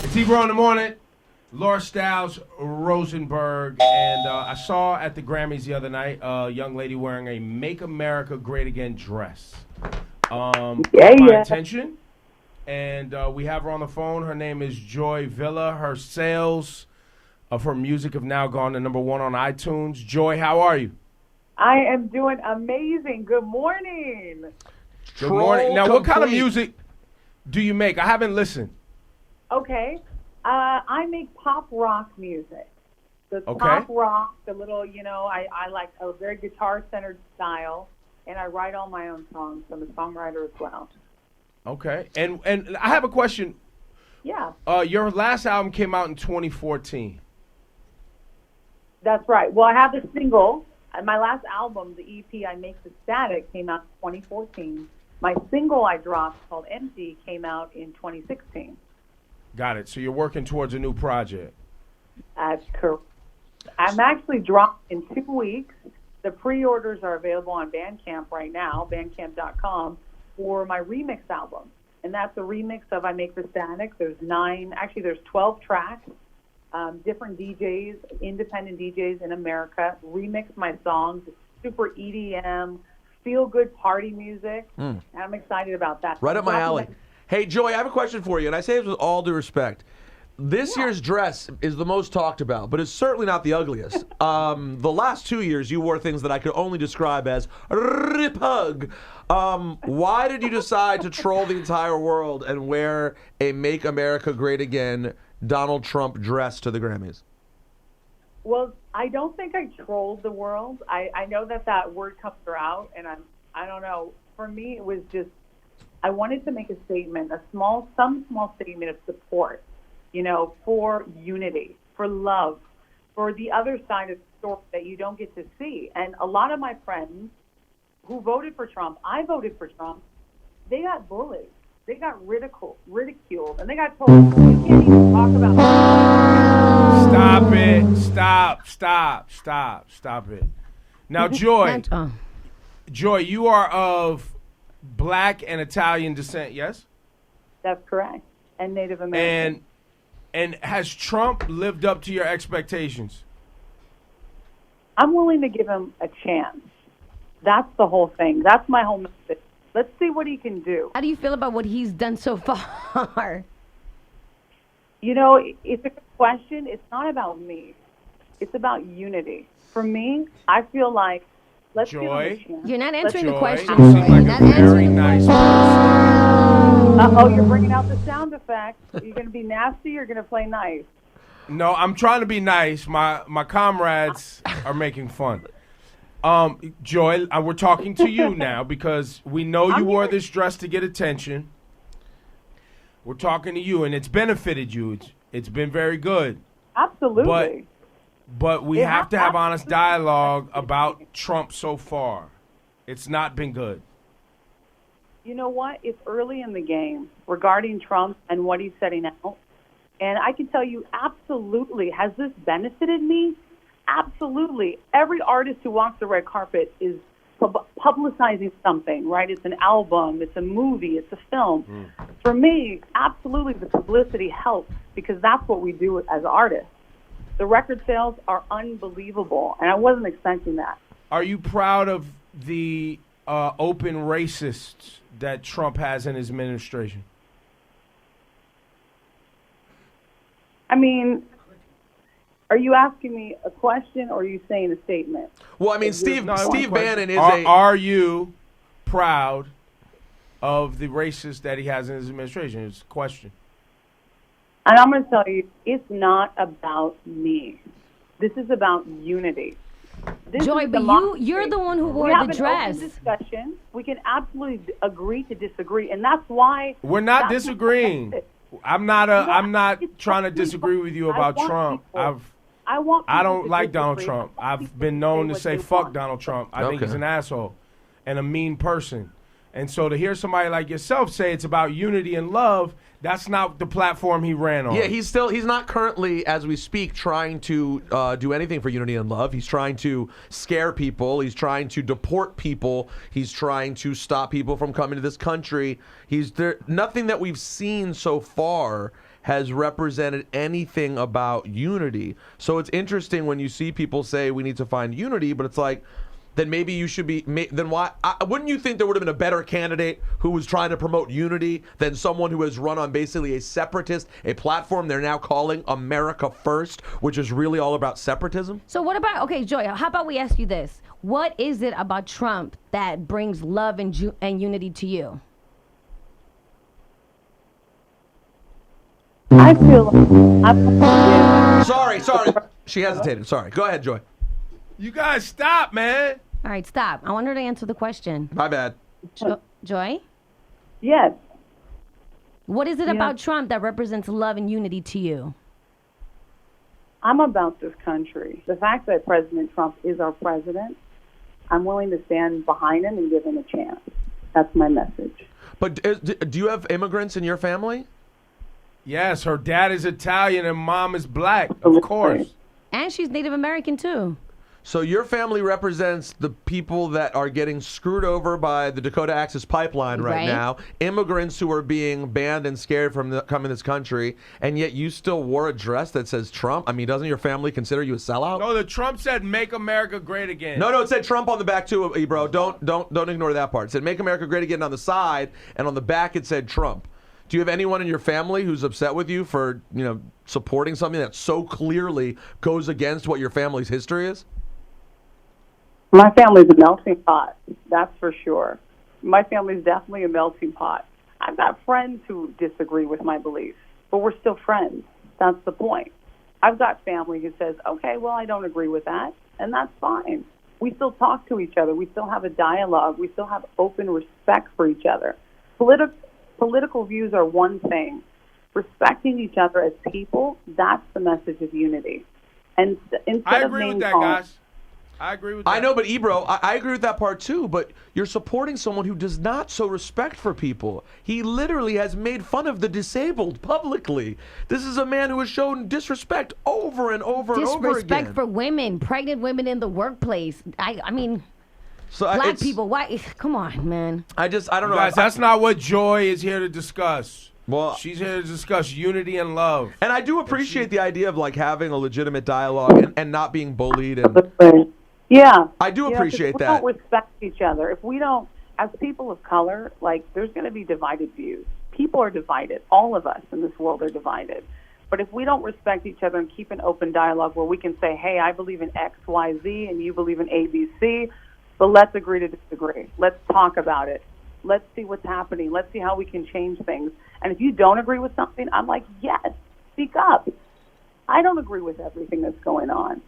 It's Ebro in the morning. Laura Stiles, Rosenberg, and I saw at the Grammys the other night a young lady wearing a "Make America Great Again" dress. Caught my attention, and we have her on the phone. Her name is Joy Villa. Her sales of her music have now gone to #1 on iTunes. Joy, how are you? I am doing amazing. Good morning. Good morning. Now, what kind of music do you make? I haven't listened. Okay. I make pop rock music. The pop rock, the little, I like a very guitar-centered style, and I write all my own songs. I'm a songwriter as well. Okay. And I have a question. Yeah. Your last album came out in 2014. That's right. Well, I have the single. My last album, the EP, I Make the Static, came out in 2014. My single I dropped called Empty came out in 2016. Got it. So you're working towards a new project. That's correct. I'm actually dropping in 2 weeks. The pre-orders are available on Bandcamp right now, bandcamp.com, for my remix album. And that's a remix of I Make the Static. There's 12 tracks. Different DJs, independent DJs in America, remix my songs. It's super EDM, feel-good party music. And I'm excited about that. Right up my alley. Hey, Joy, I have a question for you, and I say this with all due respect. This year's dress is the most talked about, but it's certainly not the ugliest. The last 2 years, you wore things that I could only describe as repug. Why did you decide to troll the entire world and wear a Make America Great Again Donald Trump dress to the Grammys? Well, I don't think I trolled the world. I know that word comes out, and I don't know. For me, it was just, I wanted to make a statement, some small statement of support, for unity, for love, for the other side of the story that you don't get to see. And a lot of my friends who voted for Trump, I voted for Trump, they got bullied. They got ridiculed, and they got told, you can't even talk about it. Stop it. Stop it. Now, Joy, you are of Black and Italian descent, yes? That's correct. And Native American. And has Trump lived up to your expectations? I'm willing to give him a chance. That's the whole thing. That's my whole message. Let's see what he can do. How do you feel about what he's done so far? It's a good question. It's not about me. It's about unity. For me, I feel like, let's give him a chance. You're not answering the question. You seem like a very nice person. Uh-oh, you're bringing out the sound effects. Are you going to be nasty or you're going to play nice? No, I'm trying to be nice. My comrades are making fun. Joy, we're talking to you now because we know you wore this dress to get attention. We're talking to you, and it's benefited you. It's been very good. Absolutely. But we have to have honest dialogue about Trump so far. It's not been good. You know what? It's early in the game regarding Trump and what he's setting out. And I can tell you, absolutely, has this benefited me? Absolutely. Every artist who walks the red carpet is publicizing something, right? It's an album, it's a movie, it's a film. For me, absolutely the publicity helps because that's what we do as artists. The record sales are unbelievable, and I wasn't expecting that. Are you proud of the open racists that Trump has in his administration? I mean, are you asking me a question or are you saying a statement? Well, I mean, Steve Bannon is Are you proud of the racists that he has in his administration? It's a question. And I'm going to tell you, it's not about me. This is about unity. Joy, but you're the one who wore the dress. We have an open discussion. We can absolutely agree to disagree, and that's why we're not disagreeing. I'm not trying to disagree with you about Trump. I don't like Donald Trump. I've been known to say fuck Donald Trump. I think he's an asshole and a mean person. And so to hear somebody like yourself say it's about unity and love, that's not the platform he ran on. Yeah, he's not currently, as we speak, trying to do anything for unity and love. He's trying to scare people. He's trying to deport people. He's trying to stop people from coming to this country. Nothing that we've seen so far has represented anything about unity. So it's interesting when you see people say we need to find unity, but it's like, then maybe you should be, then why, wouldn't you think there would have been a better candidate who was trying to promote unity than someone who has run on basically a separatist, a platform they're now calling America First, which is really all about separatism? So what about, okay, Joy, how about we ask you this? What is it about Trump that brings love and unity to you? I feel I'm Sorry. She hesitated. Sorry. Go ahead, Joy. You guys stop, man. All right, stop. I want her to answer the question. My bad. Joy? Yes. What is it about Trump that represents love and unity to you? I'm about this country. The fact that President Trump is our president, I'm willing to stand behind him and give him a chance. That's my message. But do you have immigrants in your family? Yes, her dad is Italian and mom is black, of course. And she's Native American, too. So your family represents the people that are getting screwed over by the Dakota Access Pipeline right now, immigrants who are being banned and scared from coming to this country, and yet you still wore a dress that says Trump? I mean, doesn't your family consider you a sellout? No, the Trump said "Make America Great Again." No, it said Trump on the back too, bro. Don't ignore that part. It said "Make America Great Again" on the side, and on the back it said Trump. Do you have anyone in your family who's upset with you for, supporting something that so clearly goes against what your family's history is? My family's a melting pot, that's for sure. My family's definitely a melting pot. I've got friends who disagree with my beliefs, but we're still friends. That's the point. I've got family who says, okay, well, I don't agree with that, and that's fine. We still talk to each other. We still have a dialogue. We still have open respect for each other. Political views are one thing. Respecting each other as people, that's the message of unity. And I agree with that, guys. I agree with that. I know, but Ebro, I agree with that part too, but you're supporting someone who does not show respect for people. He literally has made fun of the disabled publicly. This is a man who has shown disrespect over and over and over again. Disrespect for women, pregnant women in the workplace. I mean, so black people, why? Come on, man. I don't know. Guys, that's not what Joy is here to discuss. Well, she's here to discuss unity and love. And I do appreciate the idea of having a legitimate dialogue and not being bullied. And yeah, I do appreciate that. If we don't respect each other, if we don't, as people of color, there's going to be divided views. People are divided. All of us in this world are divided. But if we don't respect each other and keep an open dialogue where we can say, hey, I believe in X, Y, Z, and you believe in A, B, C, but let's agree to disagree. Let's talk about it. Let's see what's happening. Let's see how we can change things. And if you don't agree with something, I'm like, yes, speak up. I don't agree with everything that's going on.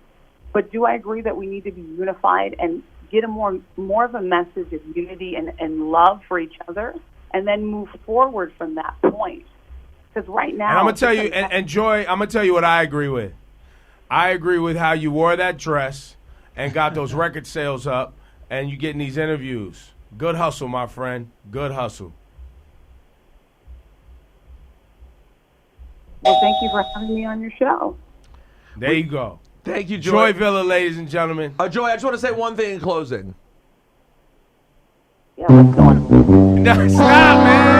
But do I agree that we need to be unified and get a more of a message of unity and love for each other, and then move forward from that point? Because right now, and I'm gonna tell you, and Joy, I'm gonna tell you what I agree with. I agree with how you wore that dress and got those record sales up, and you getting these interviews. Good hustle, my friend. Good hustle. Well, thank you for having me on your show. There you go. Thank you, Joy. Joy Villa, ladies and gentlemen. Joy, I just want to say one thing in closing. Yeah, what's going on? No, stop, man.